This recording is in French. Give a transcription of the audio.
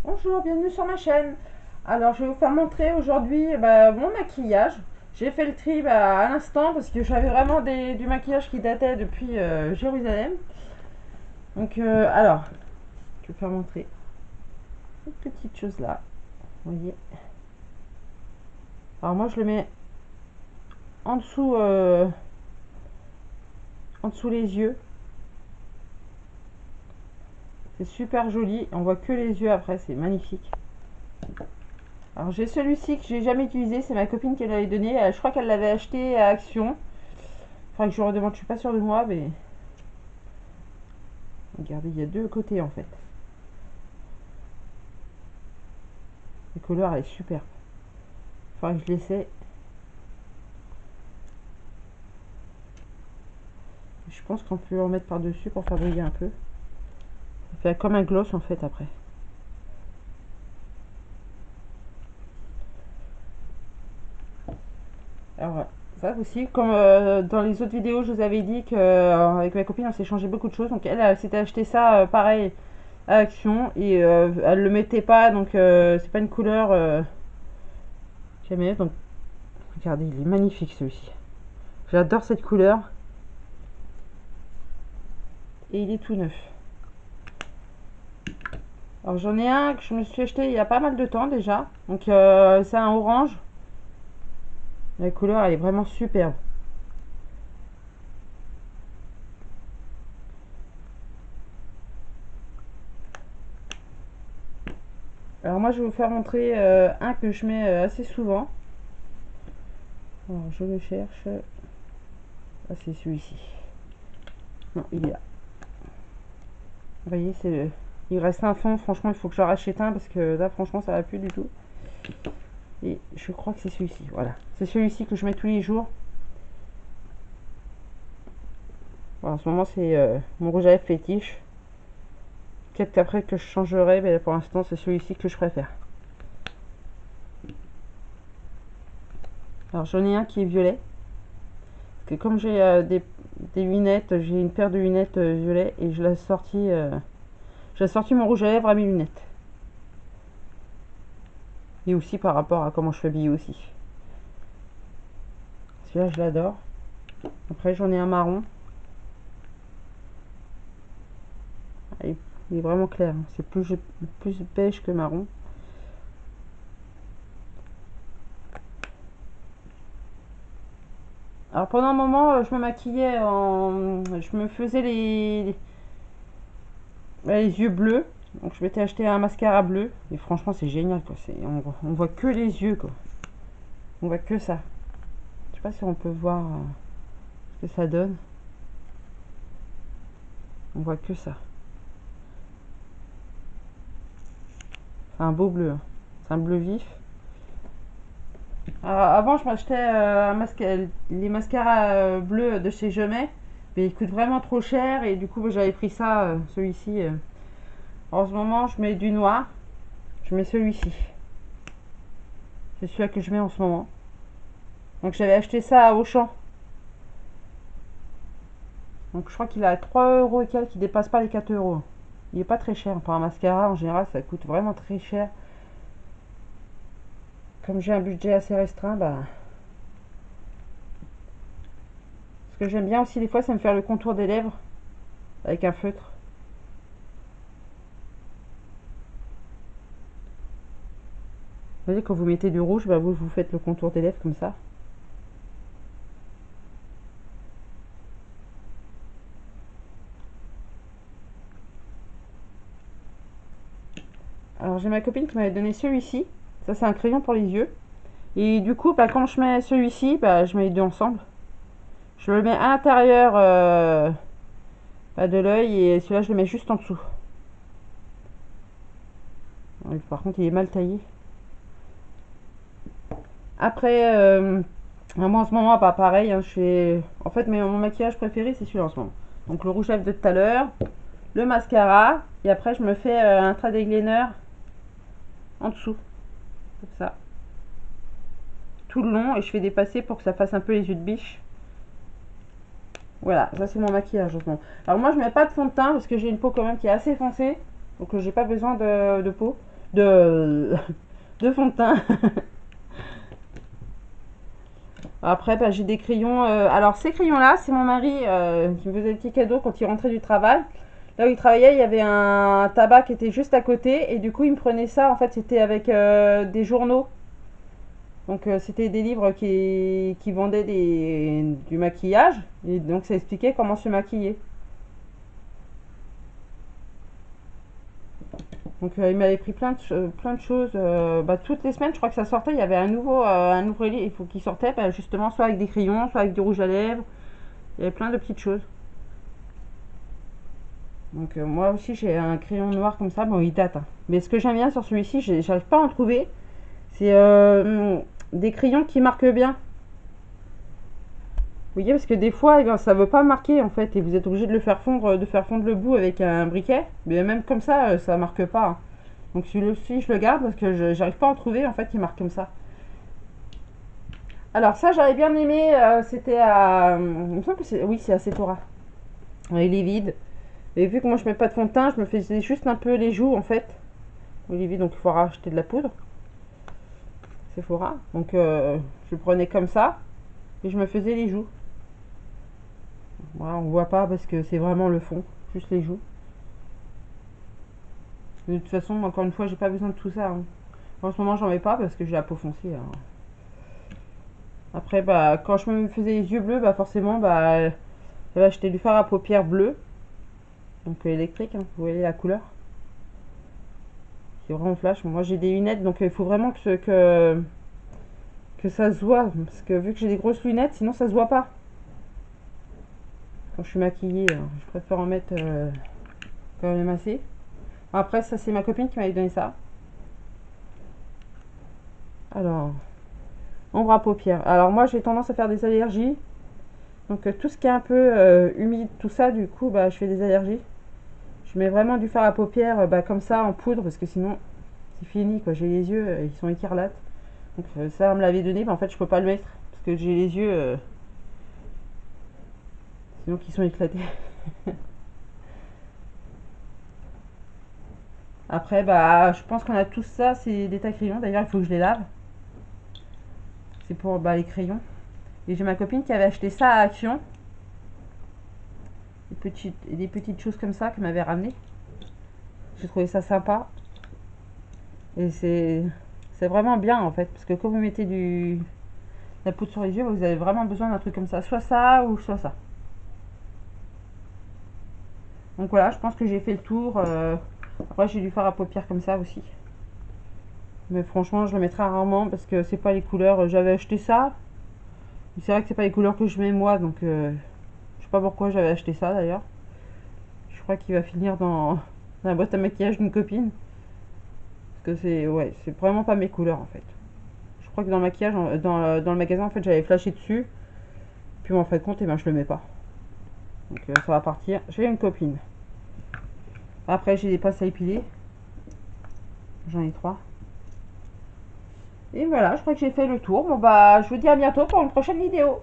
Bonjour, bienvenue sur ma chaîne. Alors, je vais vous faire montrer aujourd'hui mon maquillage. J'ai fait le tri à l'instant parce que j'avais vraiment du maquillage qui datait depuis Jérusalem. Donc, alors, je vais vous faire montrer cette petite chose là. Vous voyez. Alors, moi, je le mets en dessous, en dessous les yeux. C'est super joli. On voit que les yeux après, c'est magnifique. Alors, j'ai celui-ci que j'ai jamais utilisé. C'est ma copine qui l'avait donné. Je crois qu'elle l'avait acheté à Action. Faudrait que je redemande. Je suis pas sûre de moi, mais regardez, il y a deux côtés en fait. La couleur elle est superbe. Faudrait que je l'essaie. Je pense qu'on peut en mettre par dessus pour faire briller un peu. Ça fait comme un gloss en fait après. Alors voilà. Ça aussi, comme dans les autres vidéos, je vous avais dit que avec ma copine on s'est changé beaucoup de choses. Donc elle s'était acheté ça pareil à Action et elle le mettait pas, donc c'est pas une couleur jamais. Donc regardez, il est magnifique celui-ci. J'adore cette couleur et il est tout neuf. Alors j'en ai un que je me suis acheté il y a pas mal de temps déjà. Donc c'est un orange. La couleur elle est vraiment superbe. Alors moi je vais vous faire montrer un que je mets assez souvent. Alors je le cherche. Ah c'est celui-ci. Non il est là. Vous voyez il reste un fond. Franchement il faut que j'en rachète un parce que là franchement ça va plus du tout. Et je crois que c'est celui-ci. Voilà. C'est celui-ci que je mets tous les jours. Voilà, en ce moment c'est mon rouge à lèvres fétiche. Peut-être après que je changerai, mais pour l'instant c'est celui-ci que je préfère. Alors j'en ai un qui est violet. Parce que comme j'ai des lunettes, j'ai une paire de lunettes violet et j'ai sorti mon rouge à lèvres à mes lunettes. Et aussi par rapport à comment je suis habillée aussi. Celui-là je l'adore. Après j'en ai un marron. Il est vraiment clair. C'est plus beige que marron. Alors pendant un moment, je me maquillais je me faisais les yeux bleus. Donc je m'étais acheté un mascara bleu. Et franchement c'est génial quoi. On voit que les yeux quoi. On voit que ça. Je sais pas si on peut voir ce que ça donne. On voit que ça. C'est un beau bleu. Hein. C'est un bleu vif. Alors, avant je m'achetais les mascaras bleus de chez Jemet. Mais ils coûtent vraiment trop cher. Et du coup j'avais pris ça, celui-ci. En ce moment je mets du noir. Je mets celui-ci. C'est celui-là que je mets en ce moment. Donc j'avais acheté ça à Auchan. Donc je crois qu'il a 3 euros et quelques, qui dépasse pas les 4 euros. Il est pas très cher. Pour un mascara en général ça coûte vraiment très cher. Comme j'ai un budget assez restreint, bah. Ce que j'aime bien aussi des fois c'est me faire le contour des lèvres avec un feutre. Vous voyez quand vous mettez du rouge, bah vous faites le contour des lèvres comme ça. Alors j'ai ma copine qui m'avait donné celui-ci. Ça c'est un crayon pour les yeux. Et du coup bah, quand je mets celui-ci, bah, je mets les deux ensemble. Je le mets à l'intérieur de l'œil et celui-là je le mets juste en dessous. Par contre il est mal taillé. Après, moi en ce moment, pas pareil, hein, je fais. En fait, mon maquillage préféré, c'est celui-là en ce moment. Donc le rouge à lèvres de tout à l'heure, le mascara, et après je me fais un trait déglainer en dessous, comme ça, tout le long, et je fais dépasser pour que ça fasse un peu les yeux de biche. Voilà, ça c'est mon maquillage en ce moment. Alors moi je mets pas de fond de teint parce que j'ai une peau quand même qui est assez foncée, donc j'ai pas besoin de peau. de, de fond de teint. Après, bah, j'ai des crayons. Alors, ces crayons-là, c'est mon mari qui me faisait des petits cadeaux quand il rentrait du travail. Là où il travaillait, il y avait un tabac qui était juste à côté. Et du coup, il me prenait ça. En fait, c'était avec des journaux. Donc, c'était des livres qui vendaient du maquillage. Et donc, ça expliquait comment se maquiller. Donc, il m'avait pris plein de choses. Bah, toutes les semaines, je crois que ça sortait. Il y avait un nouveau livre il faut qu'il sortait. Bah, justement, soit avec des crayons, soit avec du rouge à lèvres. Il y avait plein de petites choses. Donc moi aussi j'ai un crayon noir comme ça, bon il date, hein. Mais ce que j'aime bien sur celui-ci, j'arrive pas à en trouver, c'est des crayons qui marquent bien. Vous voyez, parce que des fois, eh ben, ça veut pas marquer en fait, et vous êtes obligé de faire fondre le bout avec un briquet. Mais même comme ça, ça marque pas, hein. Donc celui-ci, je le garde parce que j'arrive pas à en trouver en fait qui marque comme ça. Alors ça, j'avais bien aimé, c'était à... il me semble que c'est... Oui, c'est à Sephora. Il est vide. Et vu que moi je mets pas de fond de teint, je me faisais juste un peu les joues en fait. Il est vide, donc il faut racheter de la poudre. Sephora. Donc je prenais comme ça et je me faisais les joues. Voilà, on voit pas parce que c'est vraiment le fond, juste les joues. De toute façon, encore une fois, j'ai pas besoin de tout ça, hein. En ce moment, j'en mets pas parce que j'ai la peau foncée, hein. Après, bah, quand je me faisais les yeux bleus, bah forcément, bah, j'avais acheté du fard à paupières bleu, donc électrique, hein, vous voyez la couleur. C'est vraiment flash. Moi, j'ai des lunettes, donc il faut vraiment que ça se voit, parce que vu que j'ai des grosses lunettes, sinon ça se voit pas. Quand je suis maquillée, hein, je préfère en mettre quand même assez. Après, ça c'est ma copine qui m'avait donné ça. Alors, ombre à paupières. Alors moi, j'ai tendance à faire des allergies. Donc tout ce qui est un peu humide, tout ça, du coup, bah, je fais des allergies. Je mets vraiment du fard à paupières bah, comme ça en poudre, parce que sinon, c'est fini, quoi. J'ai les yeux, ils sont écarlates. Donc ça, on me l'avait donné, mais en fait, je peux pas le mettre, parce que j'ai les yeux, sinon qu'ils sont éclatés. Après, bah, je pense qu'on a tous ça, c'est des tas crayons. D'ailleurs, il faut que je les lave. C'est pour bah, les crayons. Et j'ai ma copine qui avait acheté ça à Action. Des petites choses comme ça qu'elle m'avait ramené. J'ai trouvé ça sympa. Et c'est vraiment bien en fait. Parce que quand vous mettez la poudre sur les yeux, vous avez vraiment besoin d'un truc comme ça. Soit ça ou soit ça. Donc voilà, je pense que j'ai fait le tour. Après, j'ai dû faire à paupières comme ça aussi. Mais franchement, je le mettrai rarement parce que c'est pas les couleurs. J'avais acheté ça. C'est vrai que c'est pas les couleurs que je mets moi. Donc je sais pas pourquoi j'avais acheté ça d'ailleurs. Je crois qu'il va finir dans la boîte à maquillage d'une copine. Parce que c'est vraiment pas mes couleurs en fait. Je crois que dans le maquillage, dans le magasin, en fait, j'avais flashé dessus. Puis en fin de compte, eh ben, je le mets pas. Donc ça va partir. J'ai une copine. Après, j'ai des pinces à épiler. J'en ai 3. Et voilà, je crois que j'ai fait le tour. Bon bah, je vous dis à bientôt pour une prochaine vidéo.